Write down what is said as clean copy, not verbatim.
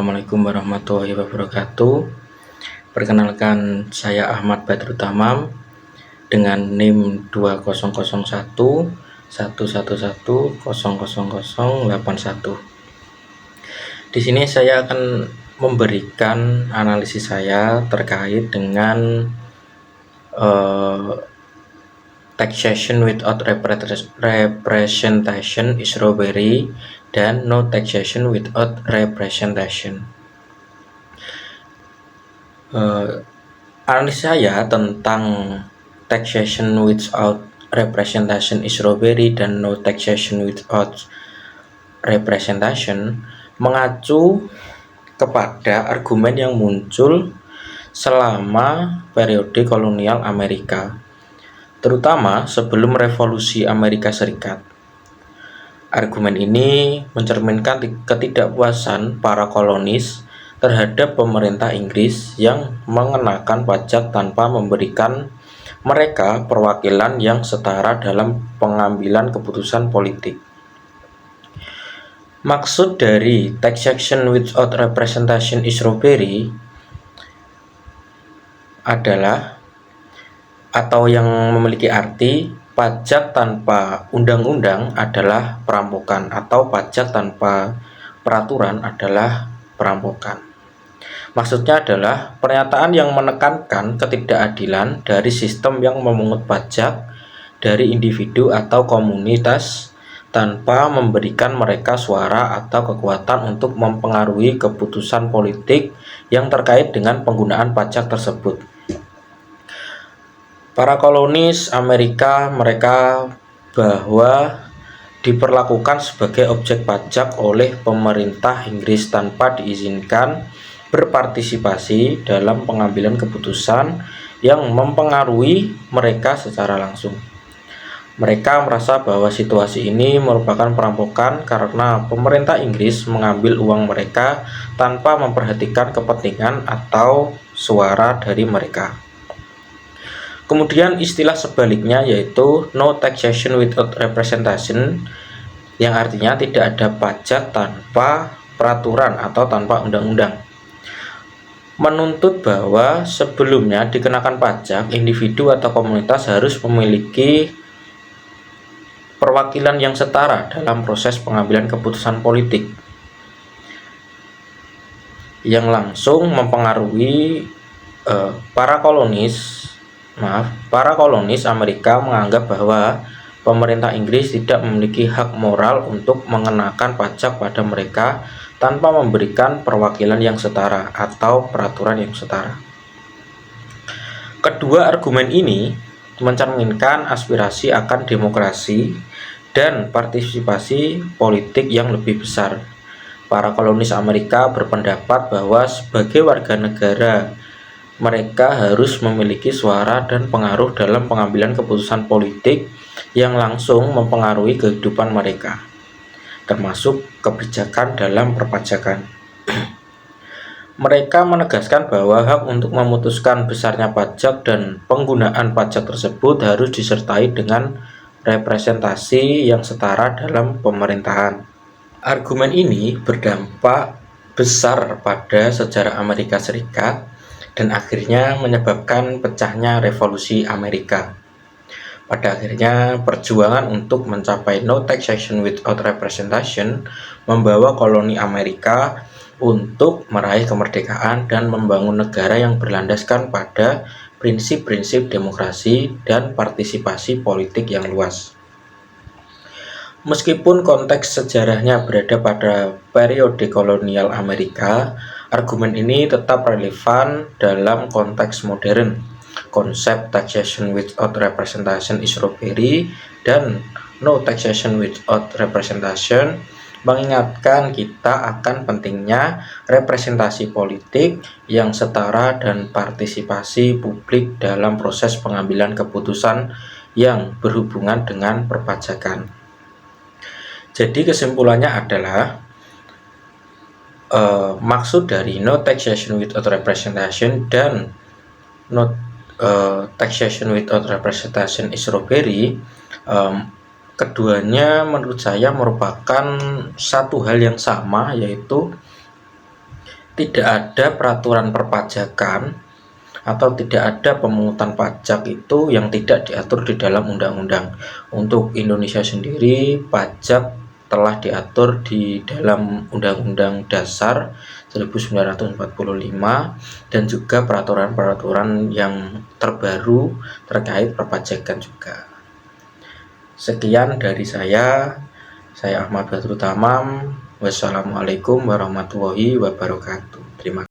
Assalamualaikum warahmatullahi wabarakatuh. Perkenalkan, saya Ahmad Badrut Tamam dengan NIM 200111100081. Di sini saya akan memberikan analisis saya terkait dengan taxation without representation is robbery dan no taxation without representation. Analisis saya tentang taxation without representation is robbery dan no taxation without representation mengacu kepada argumen yang muncul selama periode kolonial Amerika, terutama sebelum revolusi Amerika Serikat. Argumen ini mencerminkan ketidakpuasan para kolonis terhadap pemerintah Inggris yang mengenakan pajak tanpa memberikan mereka perwakilan yang setara dalam pengambilan keputusan politik. Maksud dari taxation without representation is robbery adalah, atau yang memiliki arti, pajak tanpa undang-undang adalah perampokan, atau pajak tanpa peraturan adalah perampokan. Maksudnya adalah pernyataan yang menekankan ketidakadilan dari sistem yang memungut pajak dari individu atau komunitas tanpa memberikan mereka suara atau kekuatan untuk mempengaruhi keputusan politik yang terkait dengan penggunaan pajak tersebut. Para kolonis Amerika mereka bahwa diperlakukan sebagai objek pajak oleh pemerintah Inggris tanpa diizinkan berpartisipasi dalam pengambilan keputusan yang mempengaruhi mereka secara langsung. Mereka merasa bahwa situasi ini merupakan perampokan karena pemerintah Inggris mengambil uang mereka tanpa memperhatikan kepentingan atau suara dari mereka. Kemudian istilah sebaliknya yaitu no taxation without representation, yang artinya tidak ada pajak tanpa peraturan atau tanpa undang-undang, menuntut bahwa sebelumnya dikenakan pajak, individu atau komunitas harus memiliki perwakilan yang setara dalam proses pengambilan keputusan politik yang langsung mempengaruhi para kolonis Amerika menganggap bahwa pemerintah Inggris tidak memiliki hak moral untuk mengenakan pajak pada mereka tanpa memberikan perwakilan yang setara atau peraturan yang setara. Kedua argumen ini mencerminkan aspirasi akan demokrasi dan partisipasi politik yang lebih besar. Para kolonis Amerika berpendapat bahwa sebagai warga negara mereka harus memiliki suara dan pengaruh dalam pengambilan keputusan politik yang langsung mempengaruhi kehidupan mereka, termasuk kebijakan dalam perpajakan. Mereka menegaskan bahwa hak untuk memutuskan besarnya pajak dan penggunaan pajak tersebut harus disertai dengan representasi yang setara dalam pemerintahan. Argumen ini berdampak besar pada sejarah Amerika Serikat dan akhirnya menyebabkan pecahnya revolusi Amerika. Pada akhirnya, perjuangan untuk mencapai no taxation without representation membawa koloni Amerika untuk meraih kemerdekaan dan membangun negara yang berlandaskan pada prinsip-prinsip demokrasi dan partisipasi politik yang luas. Meskipun konteks sejarahnya berada pada periode kolonial Amerika, argumen ini tetap relevan dalam konteks modern. Konsep taxation without representation is robbery dan no taxation without representation mengingatkan kita akan pentingnya representasi politik yang setara dan partisipasi publik dalam proses pengambilan keputusan yang berhubungan dengan perpajakan. Jadi kesimpulannya adalah maksud dari no taxation without representation dan no taxation without representation is robbery, keduanya menurut saya merupakan satu hal yang sama, yaitu tidak ada peraturan perpajakan atau tidak ada pemungutan pajak itu yang tidak diatur di dalam undang-undang. Untuk Indonesia sendiri, pajak telah diatur di dalam Undang-Undang Dasar 1945 dan juga peraturan-peraturan yang terbaru terkait perpajakan juga. Sekian dari saya Ahmad Badrut Tamam. Wassalamualaikum warahmatullahi wabarakatuh.